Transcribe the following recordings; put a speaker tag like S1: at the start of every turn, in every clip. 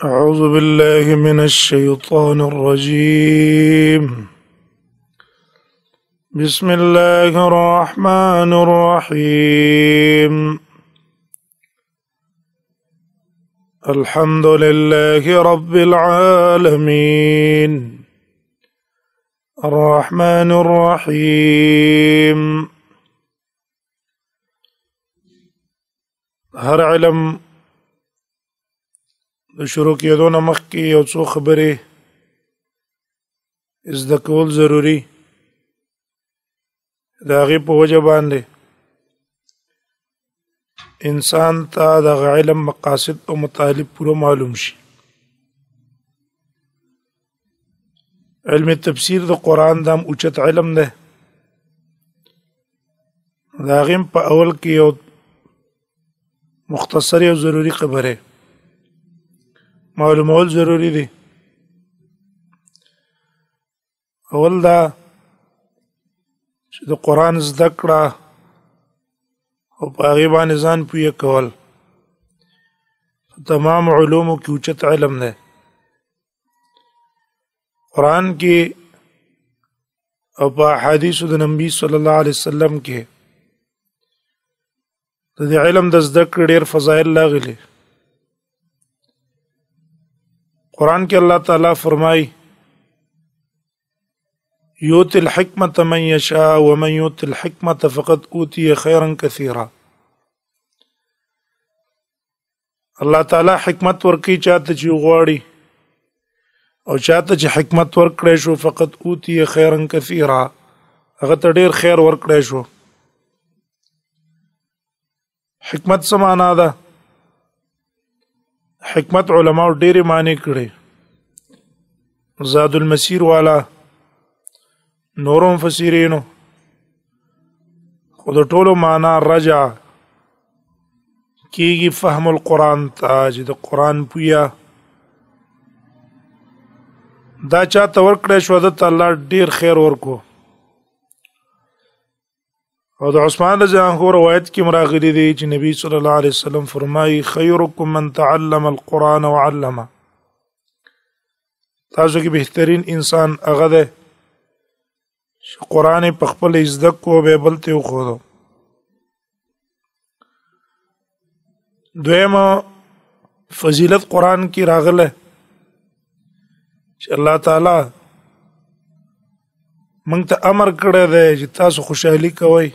S1: أعوذ بالله من الشيطان الرجيم. بسم الله الرحمن الرحيم. الحمد لله رب العالمين الرحمن الرحيم. هر علم د شروع کېدو نه مخکې یو څو خبرې زده کول ضروري. د هغې په وجه باندې انسان ته دغه علم مقاصد او مطالب پوره معلوم شي. علم تفسیر د قرآن دا هم اوچت علم دی. د هغې په اول کې یو مختصر او ضروري خبره معلومول ضروری دي. اول دا چې د قرآن زده کړه او په هغې باندې ځان پویه کول تمام علومو کې اوچت علم دی. قرآن کې او په احادیثو د نبي صلی الله علیه وسلم کې د دې علم د زده کړې ډېر فضایل راغلي. قرآن کې الله تعالی فرمای یؤتی الحکمة من یشاء ومن یؤت الحکمة فقد اوتی خیرا کثیرا. الله تعالی حکمت ورکوي چاته چې غواړي او چاته چې حکمت ورکړی شو فقد اوتی خیرا کثیرا هغه ته ډیر خیر ورکړی شو. حکمت څه معنا ده؟ حکمت علماء ډېرې معنی کړي. زاد المسیر والا نورو مفسرینو خو د ټولو معنا رجع کیږي فهم القرآن ته چې د قرآن پویا دا چاته ورکړی شو دته الله ډېر خیر ورکو. او د عثمان رضی الله عنه روایت کې راغلي دی چې نبی صلی الله علیه وسلم فرمایي خیرکم من تعلم القرآن وعلمه. تاسو کې بهترین انسان هغه دی چې قرآن په خپل زده کو به بل ته وښودو. دویمه فضیلت قرآن کې راغله چې الله تعالی موږ ته امر کړی دی چې تاسو خوشحالي کوئ.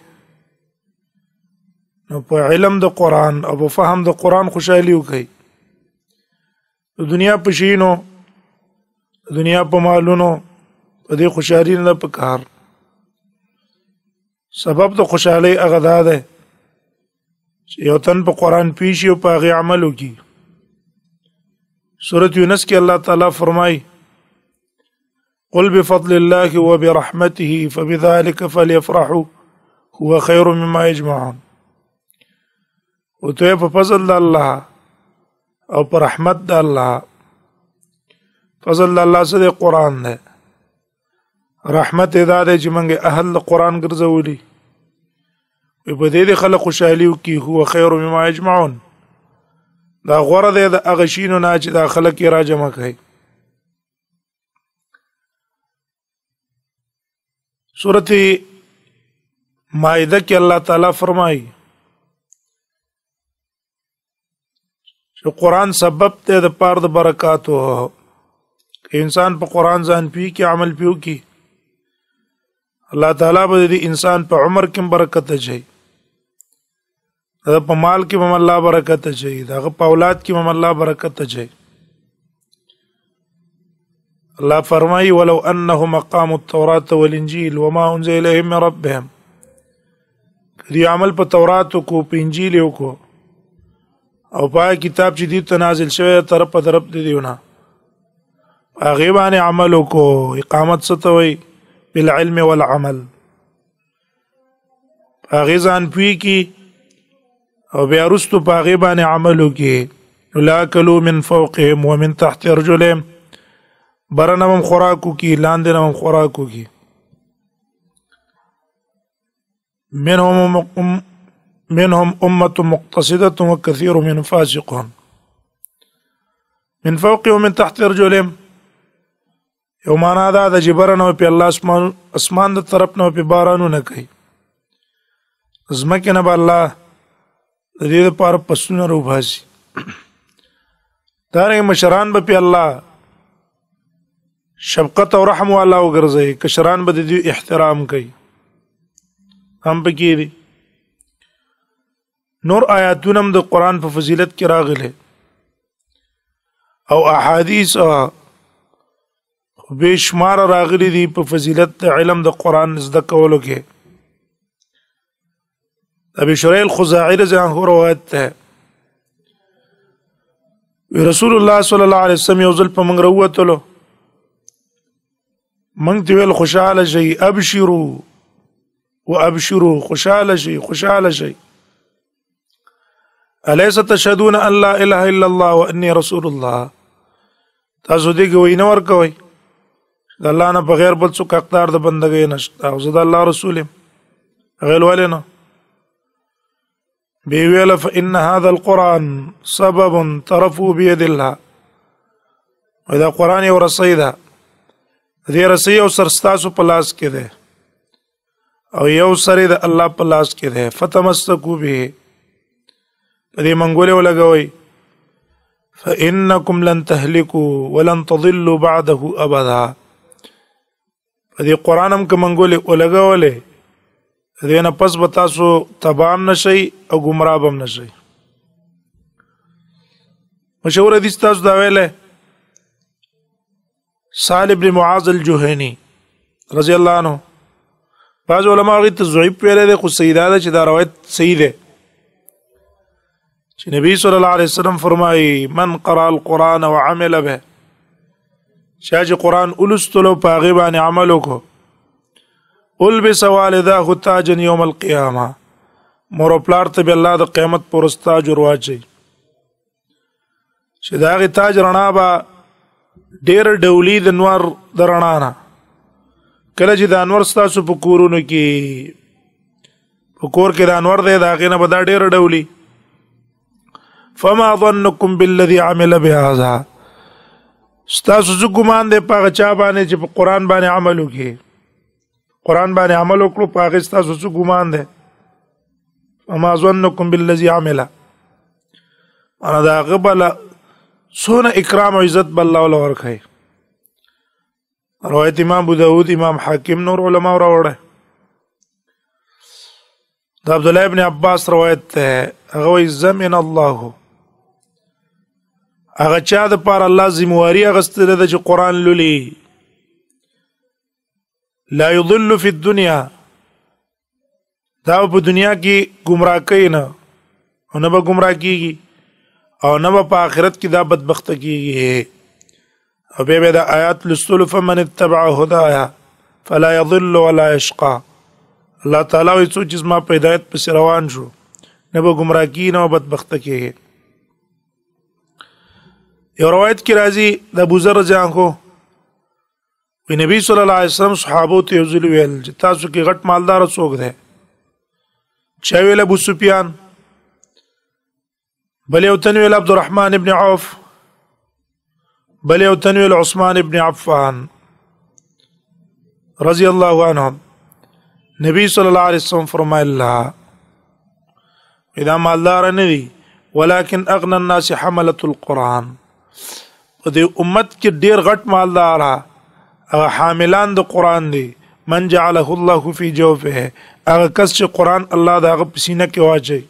S1: نو په علم د قرآن او په فهم د قرآن خوشحالي وکړئ. د دنیا په شیانو د دنیا په مالونو په دې خوشحالي نه پکار. سبب د خوشحالۍ هغه دا دی چې یو تن په قرآن پوه شي او په هغې عمل وکړي. سورة یونس کې الله تعالی فرمایي قل بفضل الله وبرحمته فبذلك فليفرحوا هو خير مما يجمعون. او ته په فضل د الله او په رحمت د الله. فضل د الله څه دی؟ قرآن دی. رحمت یې دا دی چې موږ اهل د قرآن ګرځولي. په دې د خلک خوشحالي وکړي هو خیر مما یجمعون. دا غوره دی د هغه شیانو نه چې دا خلک یې راجمع کوي. سورة مائده کې الله تعالی فرمایي چې قرآن سبب دی د پاره د برکاتو. که انسان په قرآن ځان پوي کې عمل پیو کې الله تعالی به د انسان په عمر کې برکت اچوي. په مال کې هم الله برکت اچوي. دغه په اولاد کې هم الله برکت اچوي. الله فرمایي ولو انهم اقاموا التوراة والانجيل وما انزل اليهم من ربهم. کدی عمل په تورات کو په انجیل کو او په کتاب چې دی ته نازل شوی طرف په طرف دی دیونه هغې باندې عمل کو. اقامت څه ته وایي؟ بالعلم والعمل. هغې ځان پوي کی او بیا وروستو په هغې باندې عمل وکړي. لاکلوا من فوقهم ومن تحت ارجلهم. برنه هم خوراک وکړي لاندې نه هم خوراک وکړي. منهم امه مقتصده وكثير من فاسقون. من فوق ومن تحت ارجلهم یو معنا دا د جبرنو په الله اسمان د طرف نه په بارانونه کوي زمکه نه به الله د دې لپاره پسونه روباسي دا مشران به په الله شفقت او رحم والا وګرځي کشران به د دې احترام کوي هم پکې دي نور آیاتونه د قران په فضیلت کې راغلي او احادیث بشمار راغلي دي په فضیلت علم د قران زده کولو کې ابي شريح الخزاعي رضی الله عنه روایت ده رسول الله صلی الله علیه وسلم یو ځل په موږ وروتلو موږ ته ویل خوشاله شي ابشروا وابشروا خوشاله شي أليس تشهدون أن لا إله إلا الله وأني رسول الله تاسو دې کوي نه ور کوي د الله نه بغیر بل څوک حقدار د بندګۍ نشته او زه د الله رسول يم غیر ولنه بي ویل فإن هذا القرآن سبب طرفوا بيد الله وإذا قرآن یو رسی ده دې رسی او سرستاسو په لاس کې ده او یو سره د الله په لاس کې ده فتمسكوا به دې منګولې ولګوي فإنكم لن تهلكوا ولن تضلوا بعده أبدا دې قرآن هم که منګولې ولګولې دې نه پس به تاسو تبام نشئ او ګمراه به هم نشئ مشهور حدیث تاسو دا ویلې سالم بن معاذ الجهني رضی الله عنه بعض علماء غي تضعیف ویلې ده خو سیدا ده چې دا روایت صحیح ده چې نبی صلی الله علیه وسلم فرمایي من قرأ القرآن وعمل به چې قرآن ولستلو پاغي باندې عمل وکړو البس والداه تاجا يوم القيامه مور پلار ته الله د قیامت پر تاج ورواچي چې دا غي تاج رڼا با ډېر ډولي د نور درنا نه کله چې د انور ستاسو په کورونو کې په کور کې د انور دی دا غي نه به دا ډېر ډولي فما ظنكم بالذي عمل بهذا ستاسو څه ګمان دی په چا باندې چې په قرآن باندې عمل وکړي قرآن باندې عمل وکړو په هغه ستاسو څه ګمان دی فما ظنكم بالذي عمل انا دا غبل سونه اکرام او عزت بل الله ورکړي روایت امام ابو داود امام حاکم نور علماء راوړه دا عبد الله ابن عباس روایت ده هغه زمن الله هغه چا د پر الله ذمہواری اغستل د چې قرآن لولي لا يضل في الدنيا دا په دنیا کې گمراه کین او نه به گمراه کیږي او نه په آخرت کې دا بدبخت کیږي او به دا آیات لستل فمن اتبع هدايا فلا يضل ولا يشقى الله تعالی وي څو چې ما په هدایت په روان شو نه به گمراه کی نه بدبخت کیږي یو روایت کې راځي د ابو ذر جانکو وی نبی صلی الله علیه وسلم صحابو ته یوزل ویل چې تاسو کې غټ مالدار څوک دی چا ویل ابو سفیان بل یو تن ویل عبدالرحمن ابن عوف بل یو تن ویل عثمان ابن عفان رضی الله عنهم نبی صلی الله علیه وسلم فرمایله اذا مالدار نه دي ولكن اغنى الناس حملة القرآن په دې امت کې ډیر غټ مالدار هغه حاملان د قرآن دي من جعله الله في جوفه هغه کس چې قرآن الله دغه پسینه کې واچي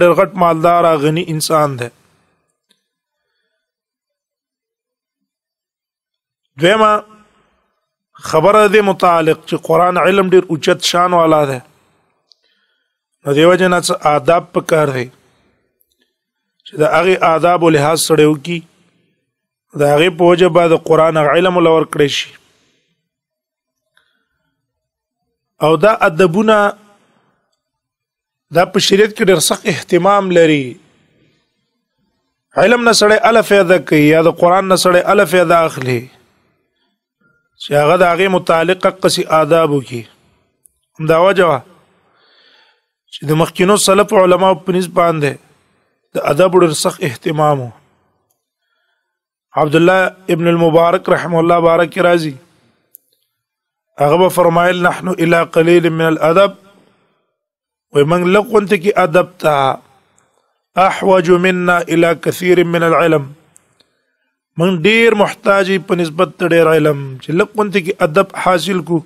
S1: ډیر غټ مالدار غني انسان دی دویمه خبره دې متعلق چې قرآن علم ډیر اوچت شان والا ده نو دیو جنا آداب پکار دی چې دا هغه آداب او لحاظ سره وکي دا هغه په وجه بعد قرآن علم لور کړی شي او دا ادبونه دا په شریعت کې ډېر سخت اهتمام لري علم نه سره الف ادا کوي یا د قرآن نه سره الف ادا اخلي چې هغه د هغه متعلق قصي آداب وکي دا وجه چې د مخکینو سلف علما په نسبت باندې د ادب ډېر سخت اهتمام عبد الله ابن المبارك رحمه الله بارك رازي اغبى فرمایل نحن الى قليل من الادب ومن لقنت کی ادب تا احوج منا الى كثير من العلم من ډیر محتاجی په نسبت ډیر علم چې لقنت کی ادب حاصل کو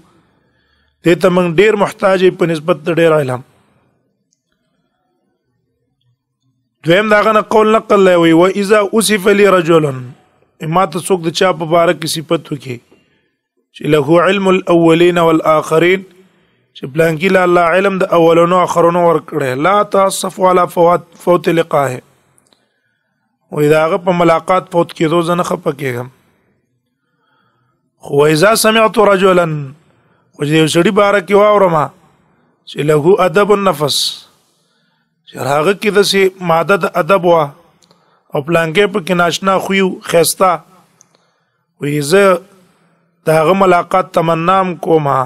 S1: ته ته من ډیر محتاجی په نسبت ډیر علم. دویم داغه قول نقل لوي و اذا اوصف لي رجل ما ته څوک د چا په باره کې صفت وکي چې له علم الاولین والآخرین چې پلان کې الله علم د اولونو اخرونو ورکړي لا تصف ولا فوت لقاه و اذا هغه په ملاقات فوت کېدو زنه خپه کېږم. خو اذا سمعت رجلا و دې سړي باره کې واورم چې له ادب النفس چې هغه کې د سي ماده د ادب وا او پلانګې په کې ناشنا خویو خيستا وې زه داغه ملاقات تمنام کوما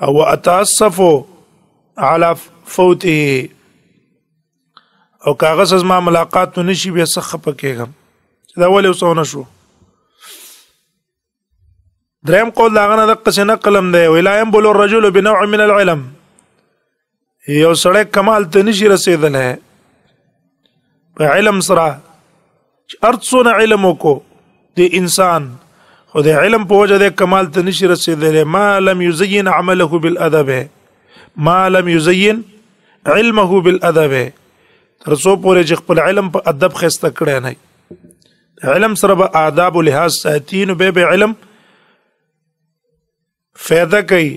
S1: او اتاسف على فوته او کاغذ از ما ملاقات نشي بیا څخه پکېږم دا ولې وسونه شو. دریم قول داغه نه د قصنه قلم دی ولایم بول الرجل بنوع من العلم یو سړی کمال ته نشي رسیدلای په علم سره ارڅونه علم کو د انسان خو د علم په وجه د کمال ته نشي رسیدلای ما لم يزين عمله بالادب ما لم يزين علمه بالادب تر څو پورې چې خپل علم په ادب خسته کړی نه علم سره به آداب او لحاظ ساتین به علم فایده کوي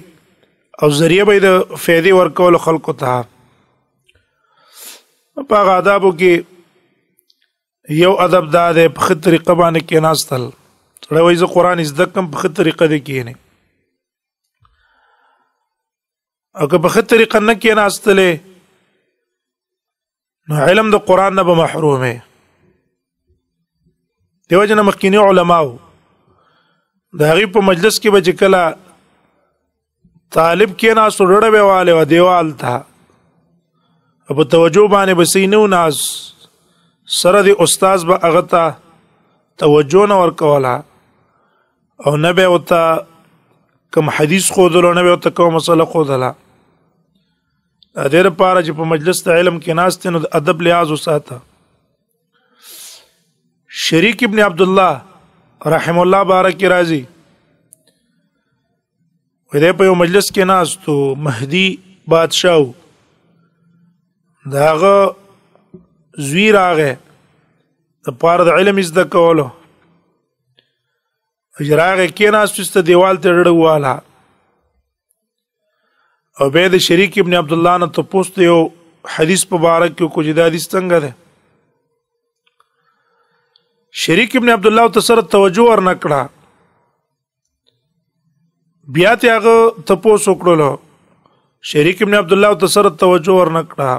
S1: او ذریعہ به د فائدې ورکول خلکو ته په آدابو کې یو ادب دا د په خطر طریقه باندې کې ناستل سره وایي ز قرآن زده کوم په خطر طریقه دي کې نه او که په خطر طریقه نه کې ناستلې نو علم د قرآن نه به محرومه دیو جن مخکینی علماو د هغه په مجلس کې به کله طالب کې ناس وړړه به والے و دیوال تا په توجه باندې بسینو ناس سره د استاد به هغه ته توجه نه ورکولا او نه به وتا کوم حدیث خو دلو نه به وتا کوم مسله خو دلا ډېر پاره چې په مجلس ته علم کې ناس ته نو ادب لحاظ وساته. شریک ابن عبد الله رحم الله بارک رازی وې په یو مجلس کې ناس تو مهدی بادشاہ داغه زوی راغه د پاره د علم زده کولو اجراغه کې ناس چې دیوال ته ډړ واله او به د شریک ابن عبد الله نه ته پوښتنه یو حدیث مبارک کې کو جدا حدیث څنګه ده شریک ابن عبد الله ته سره توجه ورنکړه بیا ته هغه تپوس وکړلو شریک ابن عبد الله ته سره توجه ورنکړه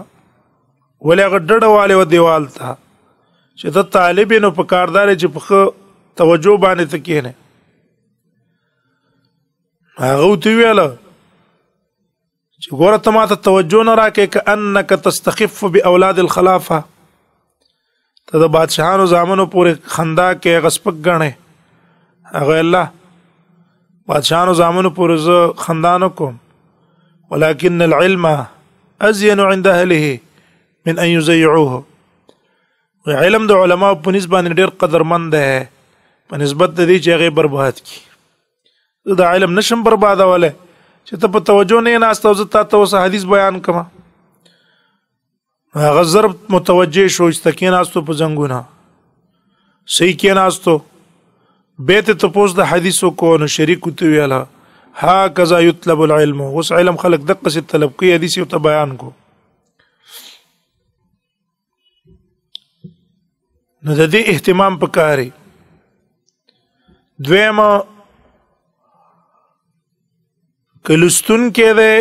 S1: ولې هغه ډډه والے و دیوال ته چې ته طالب نو په کاردار چې په توجه باندې تکینه هغه ته ویاله چې ګوره ته ماته توجه نه راکې کأنک تستخف باولاد الخلافه ته د بادشاہانو زامنو پورې خندا کې غسپک غنې هغه الله بادشاہانو زامنو پورې ز خندانو کوم ولكن العلم ازين عند اهله من ان يزيعوه علم د علماء په نسبت ډېر قدرمند ده په نسبت د دې چې هغه برباد کی دا علم نشم بربادوله چې ته په توجه نه ناستو زه ته اوس حدیث بیان کما هغه ضرب متوجه شو استکین ناستو په زنګونه صحیح کې ناستو بیت ته پوس د حدیثو کو نو شریک تو ویلا هكذا يطلب العلم وس علم خلق دقه سے طلب کوي حدیث ته بیان کو نو د دې اهتمام پکاري. دویمه کلستون کې ده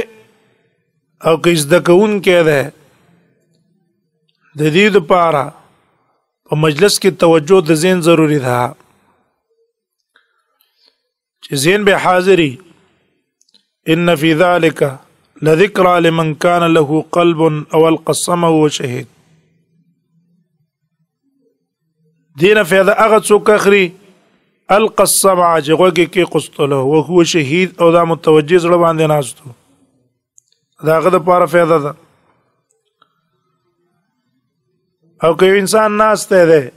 S1: او کیس دکون کې ده د دې لپاره په مجلس کې توجه د ذهن ضروری ده چې ذهن به حاضري ان فی ذلک لذکرى لمن كان له قلب او القى السمع وشهد دینه فایده هغه څوک اخلي القى السمع چې غوږ کې قسطله وهو شهید او دا متوجه زړه باندې ناستو دا هغه د پاره فایده ده او که انسان ناسته ده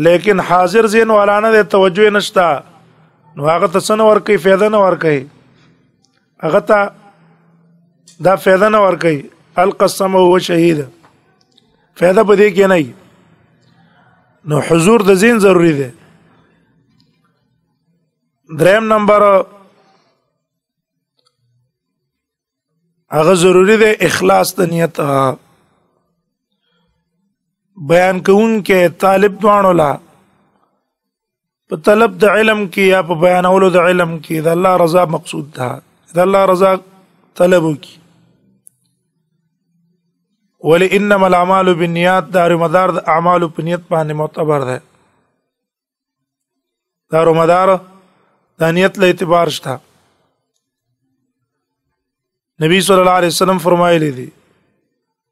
S1: لیکن حاضر ذهن والا نه توجه نشتا نو هغه ته څه نه ورکوي فایده نه ورکوي هغه ته دا فایده نه ورکوي القى السمع وهو شهید فایده په دې کې نه نو حضور د ذهن ضروری ده دریم نمبر هغه ضروری ده اخلاص د نیت بیان کوون کې طالب دوانو لا په طلب د علم کې یا په بیانولو د علم کې د الله رضا مقصود ده د الله رضا طلب کی ولی انما الاعمال بالنیات دار مدار د اعمال په نیت باندې معتبر ده دار مدار د نیت له اعتبار شته نبی صلی الله علیه وسلم فرمایلی دي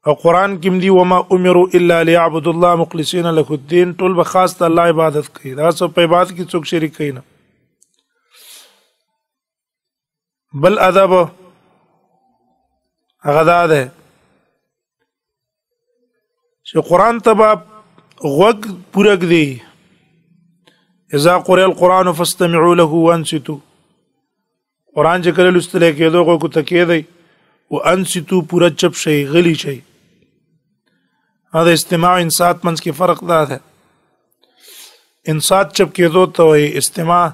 S1: او قران کې دی وما امروا الا ليعبدوا الله مخلصين له الدين ټول به خاص الله عبادت کوي دا څه په عبادت کې څوک شریک کوي نه بل ادب هغه ده چې قران ته غوږ پورګ دی اذا قرئ القران فاستمعوا له وانصتوا قران چې کله لوستل کېدو کو تکې دی وانصتوا پورا چپ شي غلی شي هذا استماع انصات منځ کې فرق ده انصات چپ کېدو ته وي استماع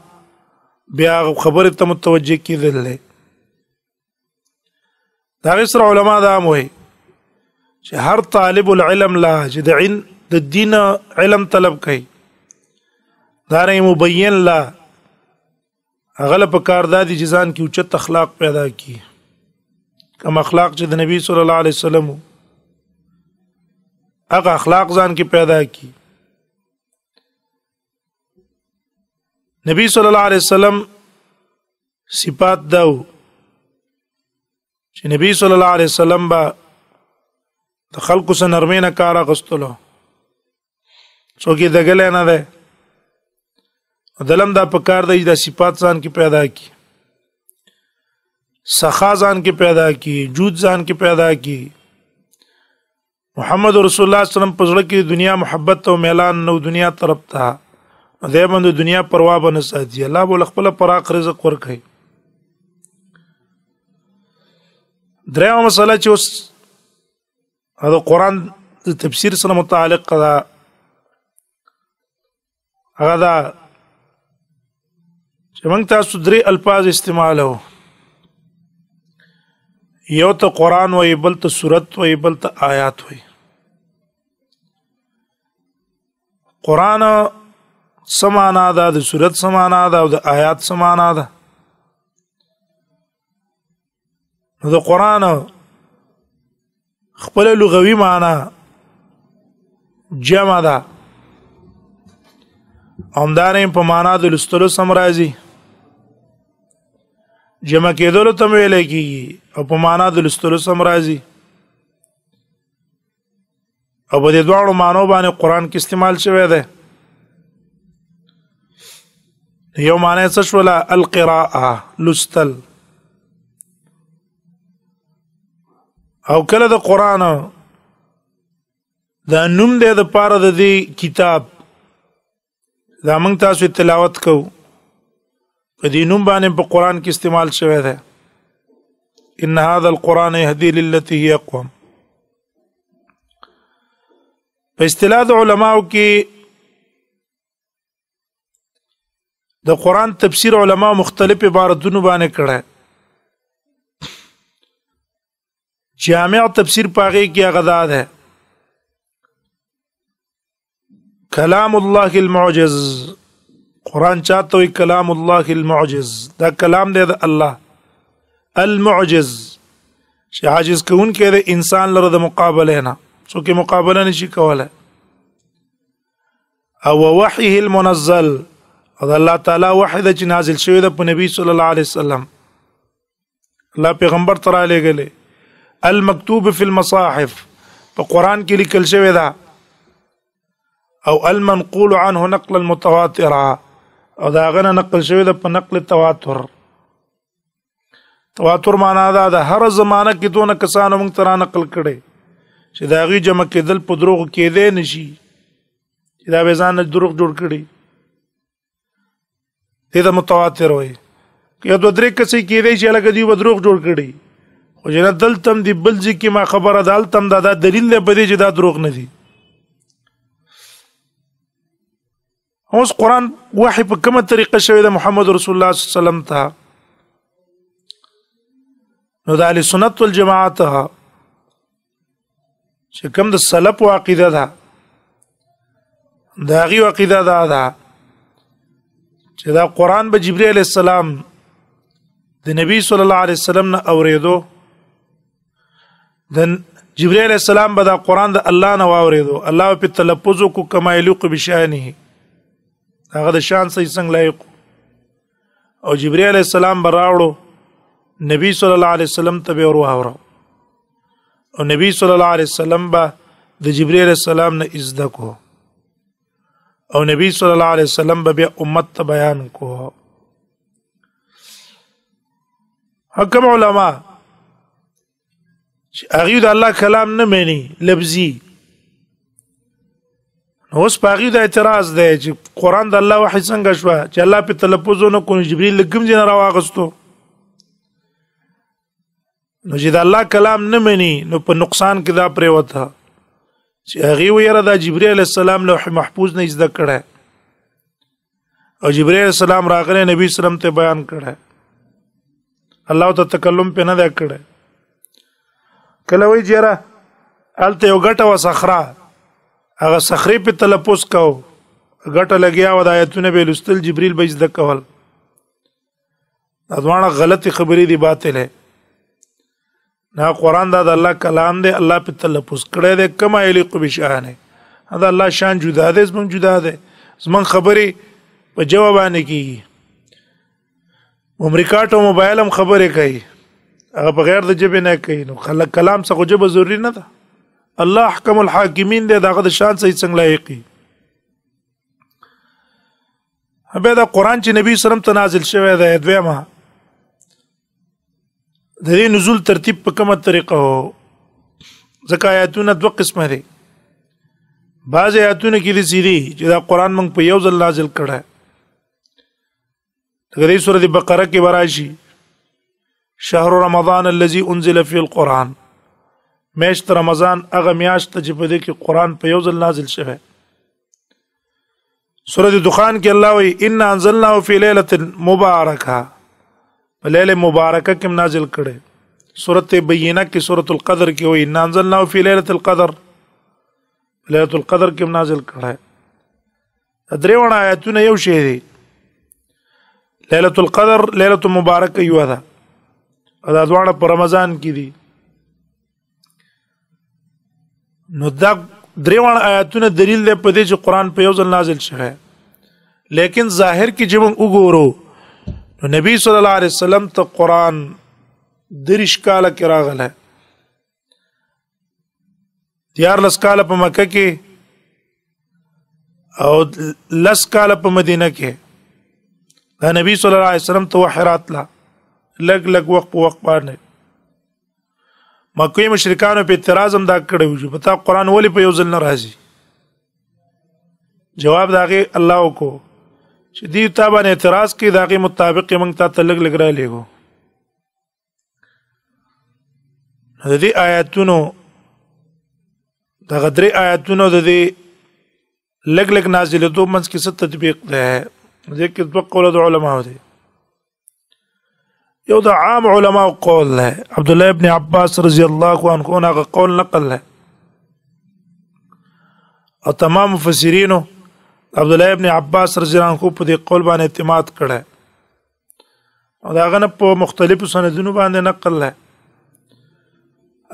S1: بیا خبره ته متوجه کېدل دا غیر علماء دا موي چې هر طالب العلم لا چې د دین علم طلب کوي دا نه مبین لا اغله په کار دادي جزان کې اوچت اخلاق پیدا کی کوم اخلاق چې د نبی صلی الله علیه وسلم هغه اخلاق ځان کې پیدا کی نبی صلی الله علیه وسلم صفات داو چې نبی صلی الله علیه وسلم با د خلکو سره نرمه نه کار غستلو څوک یې دګل نه ده دلم دا په کار دی د صفات ځان کې پیدا کی سخا ځان کې پیدا کی جود ځان کې پیدا کی محمد رسول الله صلی الله علیه وسلم په ځړه کې دنیا محبت او میلان نو دنیا طرف ته دې باندې دنیا پروا بنه ساتي الله بول خپل پراخ رزق ورکړي درېمه مسله چې اوس دا قران د تفسیر سره متعلق ده هغه دا چې موږ تاسو درې الفاظ استعمالو یو ته قران وای بل ته سورت وای بل ته آیات وای قران سمانا ده د سورت سمانا ده او د آیات سمانا ده نو د قران خپل لغوي معنی جمع ده همدارین په معنا د لستلو سم راځي جمع کېدل ته ویل کېږي او په معنا د لستلو سم راځي او په دې دواړو معنی باندې قران کې استعمال شوی دی یو معنی څه شول القراءه لستل او کله د قران دا نوم دی د پاره د دې کتاب دا موږ تاسو تلاوت کوو په دې نوم باندې په قران کې استعمال شوی دی ان هذا القران يهدي للتي هي اقوم په اصطلاح د علماو کې د قران تفسیر علما مختلف عبارتونه باندې کړه جامع تفسیر پاغه کې غدا ده کلام الله المعجز قران چاته وي کلام الله المعجز دا کلام دی د الله المعجز چې عاجز کون کې د انسان لره د مقابله نه څوک مقابله نشي کوله او وحيه المنزل او الله تعالی وحی د نازل شوی د نبی صلی الله علیه وسلم الله پیغمبر تر علی غله المكتوب في المصاحف په قران کې لیکل شوی دا او المنقول عنه نقلا متواترا او دا غنه نقل شوی د په نقل تواتر. تواتر معنا دا د هر زمانه کې دونه کسانو موږ ترا نقل کړي چې دا غي جمع کېدل په دروغ کېدې نشي چې دا به ځان دروغ جوړ کړي دې د متواتر وي. که دوه درې کسې کېدې چې لکه دی دروغ جوړ کړي خو جنا دلتم دی بل ځکه ما خبره دالتم دا دلیل دی په دې چې دا دروغ نه دي. اوس قرآن وحی په کومه طریقه شوی د محمد رسول الله صلی الله علیه وسلم ته نو د اهل سنت والجماعت ته چې کوم د سلف او عقیده ده دا غي عقیده ده چې دا قرآن به جبرئیل علیه السلام د نبی صلی الله علیه وسلم نه اوریدو د جبرئیل علیه السلام به دا قرآن د الله نه واوریدو الله په تلفظ کو کما یلیق بشانه هغه د شان صحیح څنګه لایق او جبرئیل علیه السلام براوړو نبی صلی الله علیه وسلم ته به ورواورو او نبی صلی الله علیه وسلم به د جبرئیل علیه السلام نه ازده کو او نبی صلی الله علیه وسلم به امت ته بیان کو. حکم علما چې هغه د الله کلام نه مانی لفظي اوس پاغي د اعتراض دی چې قرآن د الله وحی څنګه شو چې الله په تلفظونه کو جبرئیل لګم جن راواغستو نو چې د الله کلام نه مني نو په نقصان کې دا پرې وته چې هغه ویره د جبرئیل علیه السلام لوح محفوظ نه زده کړه او جبرئیل علیه السلام راغله نبی سلام ته بیان کړه الله ته تکلم په نه دا کړه کله وی جره الته یو غټه وسخره هغه صخري په تلفظ کو غټه لګیا و د آیتونه به لستل جبرئیل به زده کول دا ځوانه غلطي خبرې دي باطل ہے نه قرآن دا د الله کلام دی الله په تلفظ کړی دی کما یلیق بشانه دا الله شان جدا دی زمون جدا دی زمون خبرې په جواب باندې کیږي امریکا ته موبایل هم خبرې کوي هغه بغیر د جبه نه کوي نو خلک کلام څخه جبه ضروری نه ده الله احکم الحاکمین دی دغه د شان صحیح څنګه لایقي. هبه دا قرآن چې نبی صلی الله علیه وسلم ته نازل شوی دی دویمه د دې نزول ترتیب په کومه طریقه هو ځکه آیاتونه دوه قسمه دي. بعض آیاتونه کې دي چې دا قرآن موږ په یو ځل نازل کړه دغه سورۃ بقره کې وراشي شهر رمضان الذي انزل فيه القرآن میاشت رمضان هغه میاشت چې په دې کې قرآن په یو ځل نازل شوی. سورۃ دخان کې الله وی ان انزلناه فی لیلۃ مبارکه په لیله مبارکه کې نازل کړي. سورۃ بینه کې سورۃ القدر کې وی ان انزلناه فی لیلۃ القدر لیلۃ القدر کې نازل کړي. درېونه آیاتونه یو شی دي لیلۃ القدر لیلۃ مبارکه یو ده دا دواړه په رمضان کې دي نو دا درېونه آیاتونه دلیل دی په دې چې قرآن په یو ځل نازل شوی لیکن ظاهر کې چې موږ وګورو نو نبی صلی الله علیه وسلم ته قرآن دریش کاله کې راغله 14 کاله په مکه کې او 10 کاله په مدینه کې دا نبی صلی الله علیه وسلم ته وحی راتله لګ لګ وخت په وخت باندې مکوی مشرکانو په اعتراض هم دا کړی و پتا قرآن ولی په یو ځل نه راځي جواب داغه الله کو چې دی تابانه اعتراض کې داغه مطابق موږ ته لګ لګ را لګو د دې آیاتونو د غدري آیاتونو د دې لګ لګ نازله دوه منځ کې ست تطبیق ده ذکر دوه قول د علماء دي یو د عام علماء قول له عبد الله ابن عباس رضی الله عنه هغه قول نقل له او تمام مفسرینو عبد الله ابن عباس رضی الله عنه په دې قول باندې اعتماد کړه او دا غنه په مختلفو سندونو باندې نقل له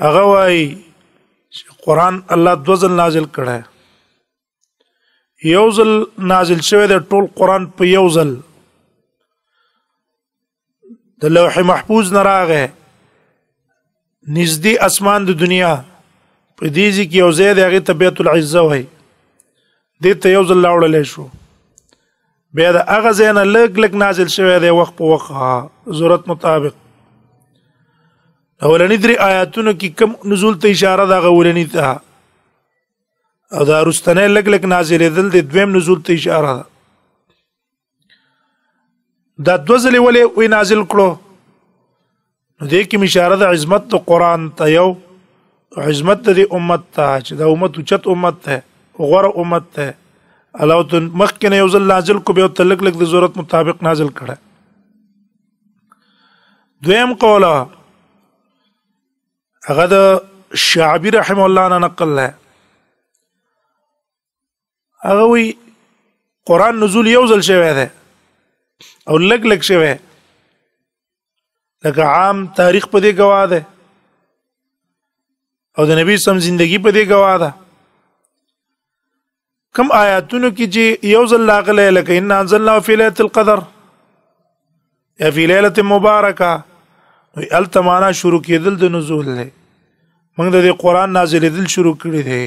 S1: هغه وايي چې قرآن الله دوزل نازل کړه یو ځل نازل شوی د ټول قرآن په یو ځل د لوح محفوظ نه راغی نږدې اسمان د دنیا په دې ځکه یو ځای د هغه بیت العزه وای دې ته یو ځل راوړلی شو بیا د هغه ځای نه لږ لږ نازل شوی دی وخت په وخت ضرورت مطابق اولنی درې آیاتونو کې کم نزول ته اشاره ده هغه اولنی ته او دا وروستنی لږ لږ نازلېدل د دویم نزول ته اشاره ده دا دوه ځلې ولې وی نازل کړو نو دې کې اشاره ده عظمت د قرآن ته یو عظمت د امت ته چې دا امت اوچت امت ده غوره امت ده الله ته مخکې نه یو ځل نازل کو بیا ته لږ لږ د ضرورت مطابق نازل کړه دویم قوله هغه د شعبي رحم الله نه نقل له هغه وی قرآن نزول یو ځل شوی دی او لږ لږ شوی لکه عام تاریخ په دې ګواه ده او د نبی سم زندگی په دې ګواه ده کم آیاتونو کې چې یو ځل راغلی لکه ان انزلناه فی لیلة القدر یا فی لیلة مبارکه هلته معنا شروع کېدل د نزول دی موږ د قرآن نازلېدل شروع کړي دی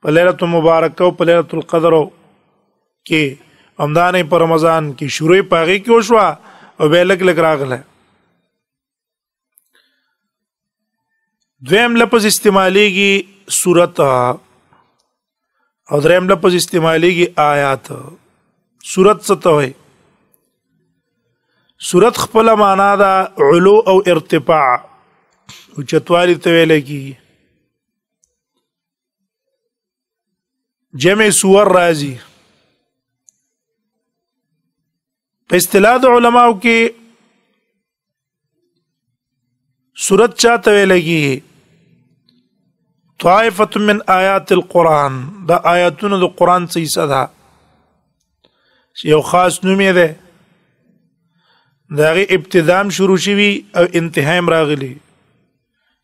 S1: په لیلة مبارکه او په لیلة القدر کې همدانې په رمضان کې شروع په هغې کې وشوه او بیا لږ لږ راغلی دویم لفظ استعمالیږي سورت او دریم لفظ استعمالیږي آیات سورت څه ته وایي سورت خپل معنا ده علو او ارتفاع اوچتوالی ته ویل کېږي جمع سور راځي په اصطلاح د علماو کې سورت چاته ویل کېږي طائفة من آیات القرآن دا آیاتونو د قرآن څه حصه ده چې یو خاص نوم یې دی د هغې ابتدام شروع شوي او انتها هم راغلي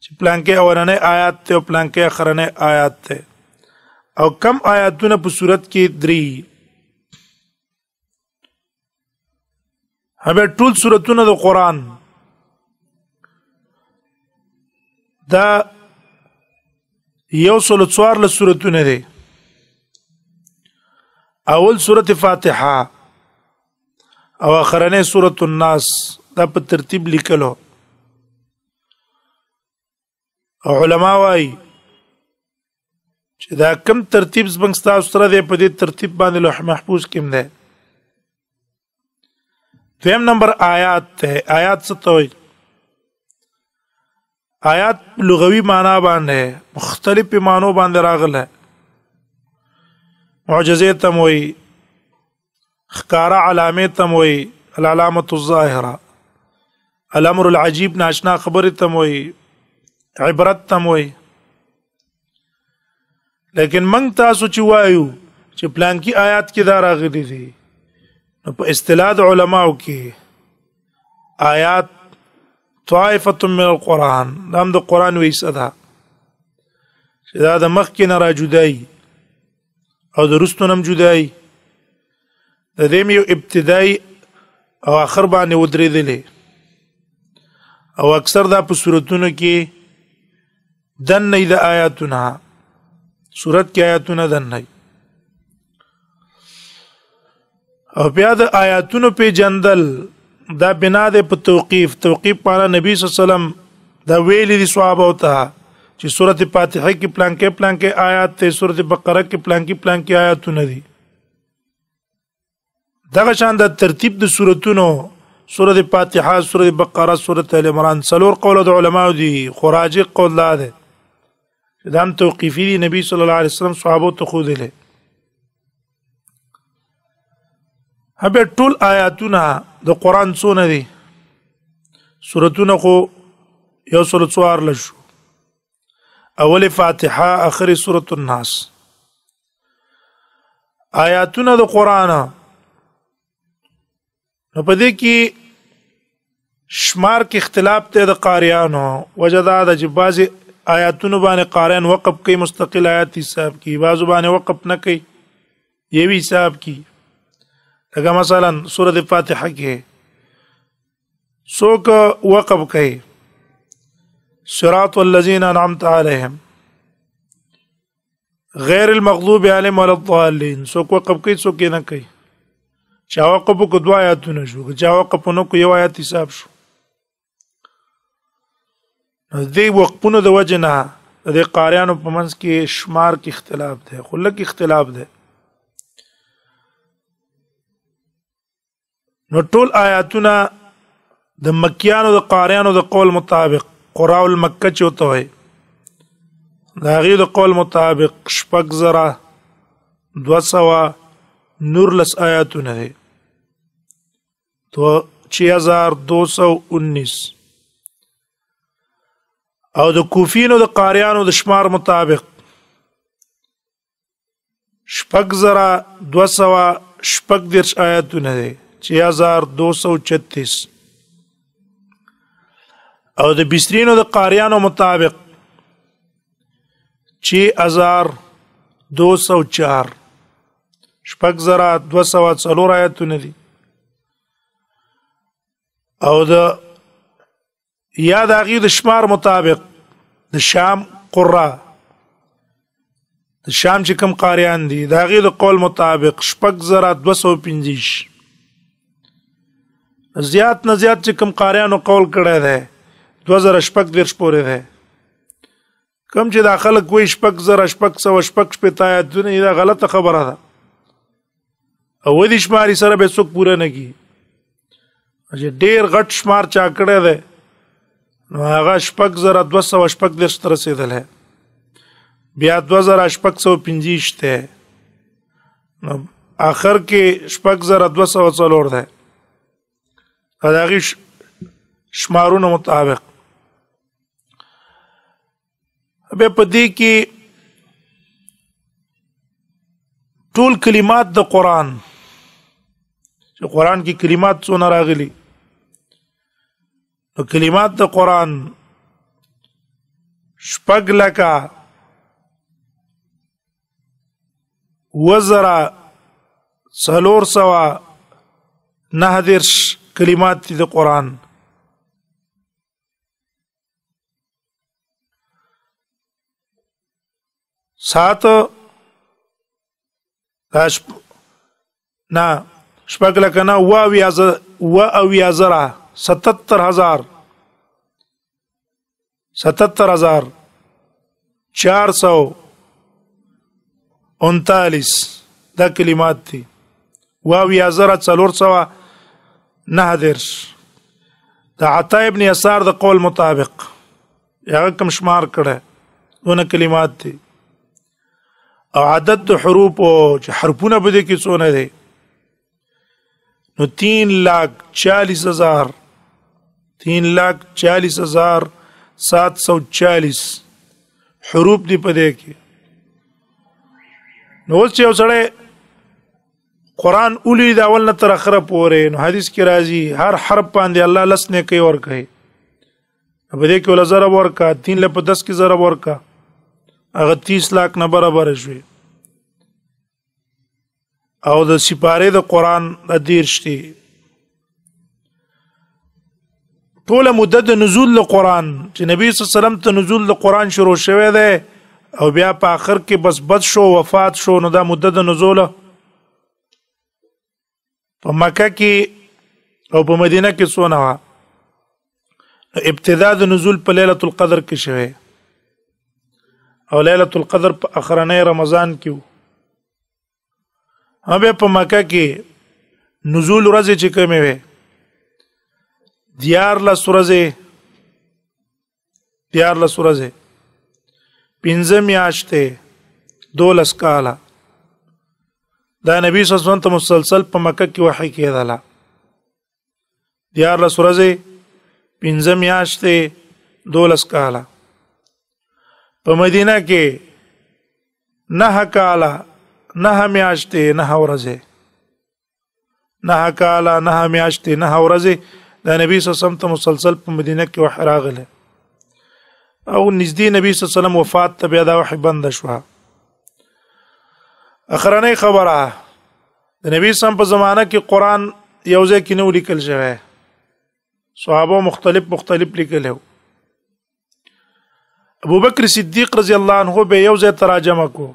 S1: چې پلانکې اولنی آیات دی او پلانکې اخرنی آیات دی او کم آیاتونه په صورت کې درې بیا ټول سورتونه د قرآن دا یو سل څوارلس سورتونه دي اول سورت فاتحه او اخرنه سورت الناس دا په ترتیب لیکلو او علما وايي چې دا کم ترتیب زمنګ تاسو سره دی په دې ترتیب باندې لوح محفوظ کې دی دویم نمبر آیات ته آیات څه ته وایي آیات لغوي معنا باندې مختلف معنو باندې راغله معجزه تم وایي خکارا علامه تم وایي العلامه الظاهره الامر العجیب ناشنا خبره تم وایي عبرت تم وایي لیکن موږ تاسو چې وایو چې پلان کې آیات کې دا راغلي دي نو په اصطلاح د علماو کې آیات طائفة من القرآن دا هم د قرآن ویسه ده چې دا د مخکې نه را جدایي او د وروستو نه هم جدایي د دې یو ابتدایي او آخر باندې ودرېدلې او اکثر دا په صورتونو کې دننه د آیاتونه صورت کې آیاتونه دننه او بیا د آیاتونو پیژندل دا بنا ده په توقیف معنا نبی صلی الله علیه وسلم دا ویلي دي صحابه ته چې سورته فاتحه کې پلانکې آیات ته سورته بقره کې پلانکې آیاتونه دي دغه شان د ترتیب د سوراتونو سورته فاتحه سورته بقره سورته ال عمران څلور قول د علماء دي خراجي قول لا ده دا هم توقیفي دي نبی صلی الله علیه وسلم صحابه ته خو دي هبه ټول آیاتونه د قرآن څونه دي سورتونه خو یو سل څوارلس شو اول فاتحه اخر سورة الناس آیاتونه د قرآن نو په دې کې شمار کې اختلاف ته د قاریانو وجدا د بعض آیاتونو باندې قاریان وقف کوي مستقل آیات حساب کی بعضو باندې وقف نه کوي یوي حساب کی لکه مثلا سورۃ فاتحه کې څوک وقف کوي صراط الذین انعمت علیهم غیر المغضوب علیهم ولا الضالین څوک وقف کوي څوک نه کوي چا وقف کو دوا آیاتونه شو چا وقف نو کو یو آیات حساب شو دې وقفونو د وجه نه د قاریانو په منځ کې شمار کې اختلاف ده خلک اختلاف ده نو ټول آیاتونه د مکیانو د قاریانو د قول مطابق قراء المکه چوته وي دا غیر د قول مطابق شپږ زره 200 نورلس آیاتونه دي تو 6219 او د کوفینو د قاریانو د شمار مطابق شپږ زره 200 آیاتونه دي 6236 او د بصرینو د قاریانو مطابق 6204 شپږ زره 204 آیاتونه دي او د یا د غیر د شمار مطابق د شام قرا د شام چې کوم قاریان دي د غیر د قول مطابق شپږ زره 215 زیات نه زیات چې کوم قاریانو قول کړی دی 2014 پورې ده کوم چې داخله کوئی شپږ زره شپږ آیاتونه دا غلطه خبره ده او دې شماري سره به څوک پوره نه کی چې ډیر غټ شمار چا کړی دی نو هغه شپږ زره 214 تر رسیدل ہے بیا 2815 ته نو اخر کې شپږ زره 204 ده دا غي شمارونو مطابق به پدې کې ټول کلمات د قران چې قران کې کلمات څونه راغلي نو کلمات د قران شپږ لکه وزرا څلور سوا 9 کلمات د قران سات نا شپږ لکه نه و او یا زرا 77000 439 دا کلمات دي واو یا زرا 409 دا عطا ابن یسار د قول مطابق هغه کم شمار کړه ونه کلمات دي او عدد د حروف او حرفونه بده کې څونه دي نو 3,40,740 حروف دی پدې کې نو چې اوسړه قران اولی دا اول نه تر اخره پورې نو حدیث کې راځي هر حرف باندې الله لسنه کوي ور کوي په دې کې ول ضرب ورکا 3 ل 10 کې ضرب ورکا هغه 30 लाख نه برابر شوی او د سپاره د قران د دیرشتي ټول مدد نزول د قران چې نبی صلی الله علیه وسلم ته نزول د قران شروع شوه دی او بیا په اخر کې بس بد شو وفات شو نو دا مدد نزول په مکه کې او په مدینه کې څونه وا ابتداء د نزول په ليله القدر کې شوه او ليله القدر په اخرنه رمضان کې هغه په مکه کې نزول ورځ چې کومه وي دیار لا سورزه پنځه میاشتې 12 کاله دا نبی صلی الله علیه وسلم ته مسلسل په مکه کې وحی کېدله دیار لا سورزه پنځه میاشتې 12 کاله په مدینه کې 9 کاله 9 میاشتې 9 ورځې 9 کاله 9 میاشتې 9 ورځې دا نبی صلی الله علیه وسلم ته مسلسل په مدینه کې وحی راغله او نږدې نبی صلی الله علیه وسلم وفات ته بیا دا وحی بند شو اخرنه خبره د نبی سم په زمانہ کې قران یو ځای کې نو لیکل شوی صحابه مختلف لیکل ابو بکر صدیق رضی الله عنه به یو ځای ترجمه کو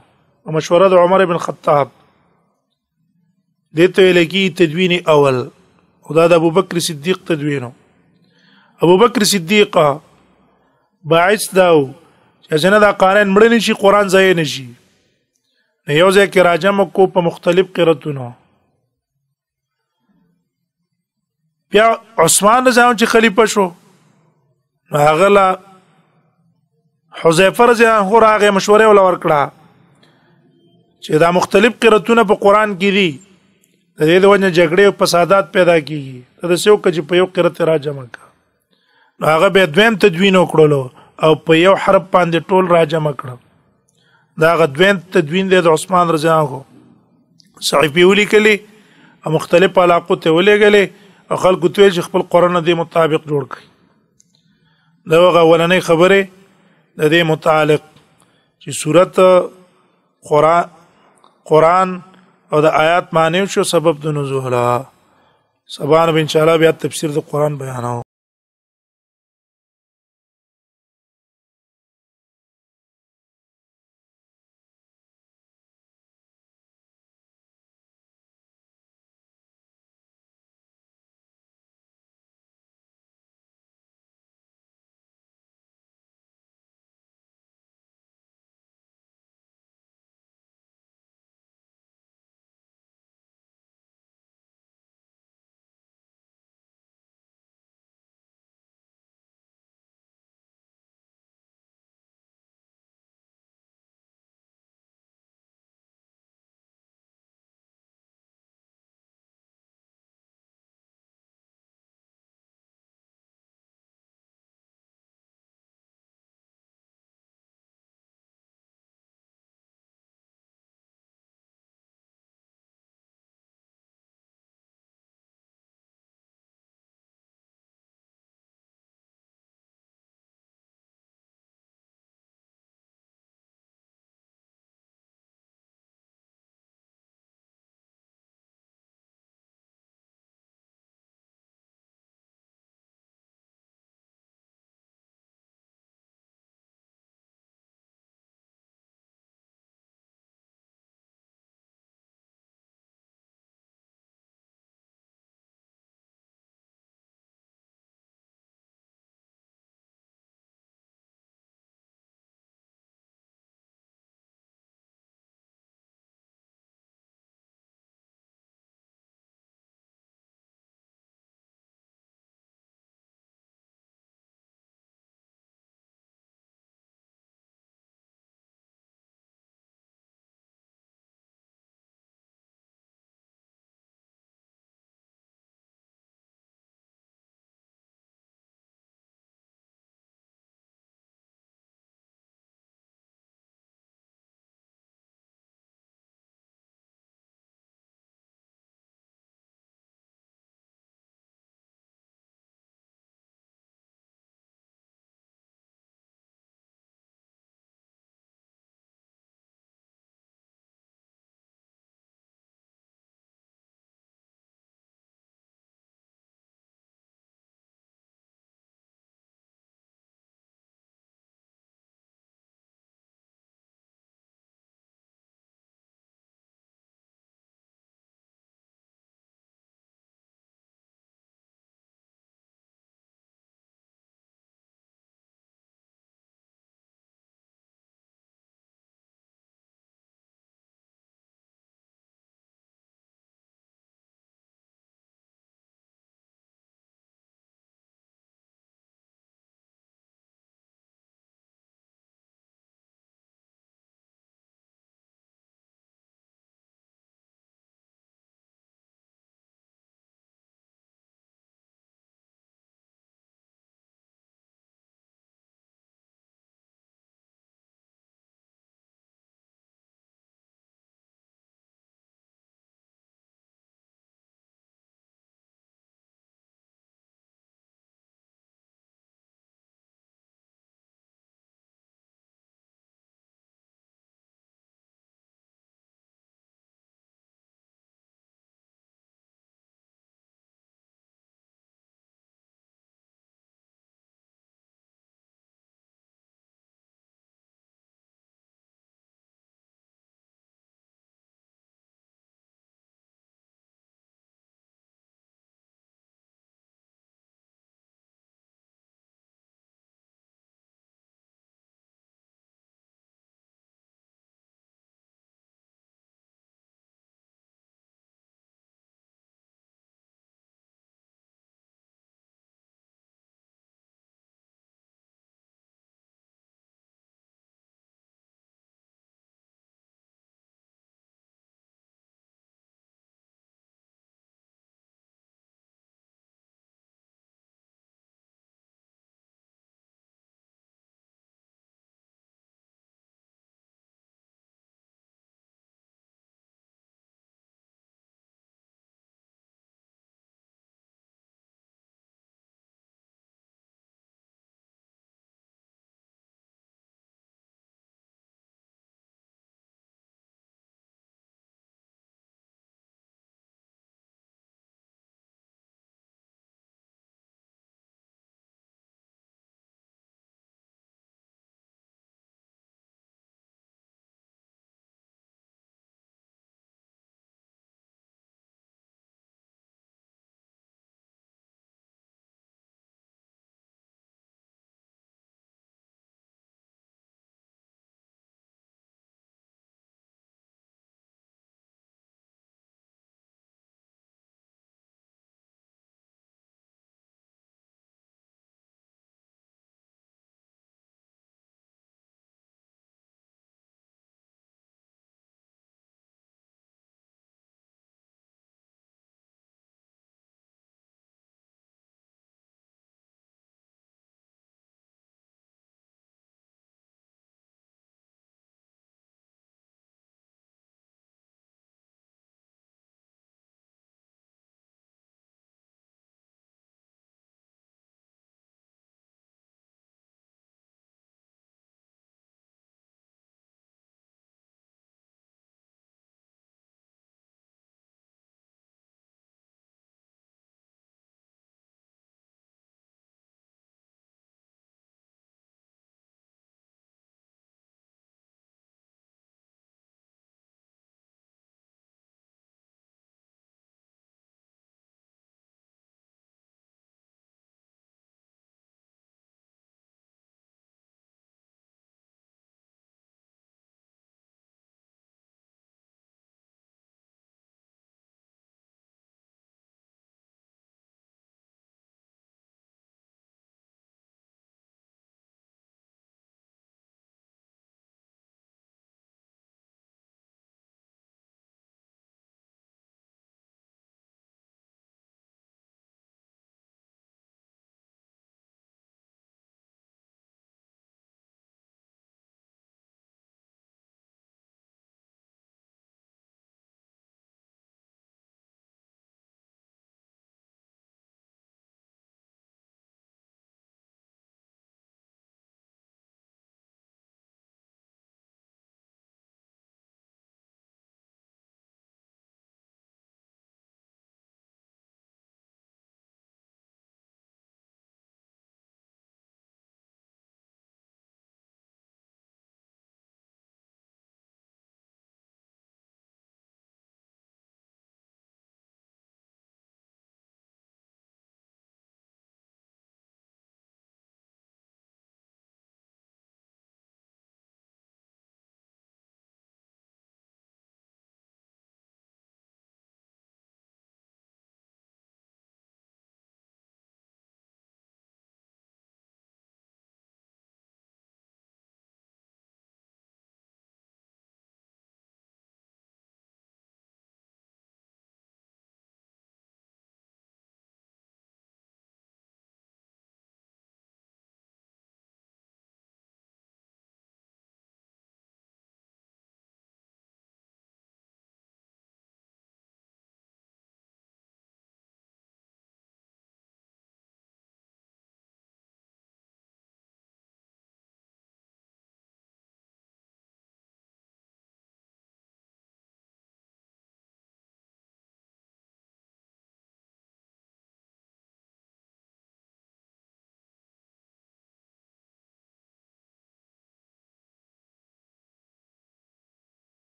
S1: مشوره د عمر بن خطاب دته لکی تدوین اول او دا د ابو بکر صدیق تدوینو ابو بکر صدیق باعث داو چې څنګه دا قارن مړ نشي قران ځای نشي نه یو ځای کې راجم کو په مختلف قراتونو بیا عثمان ځان چې خلیفہ شو هغه لا حذیفه رضی الله عنه راغه مشوره ول ورکړه چې دا مختلف قراتونه په قران کې دي د دې د وجه جګړې او فسادات پیدا کیږي دا څه وکړي په یو قرات راجم کا نو هغه به دویم تدوین وکړلو او په یو حرف باندې ټول راجم کړ دا غدوین تدوین د عثمان رضی الله عنه صحیفه ولیکلي مختلف علاقو ته ولېګلې او خلکو ته چې خپل قران د مطابق جوړ کړي دا غوړنۍ خبره د دې متعلق چې صورت قران او د آیات معنی شو سبب د نزول سبحان ان شاء الله بیا تفسیر د قران بیانو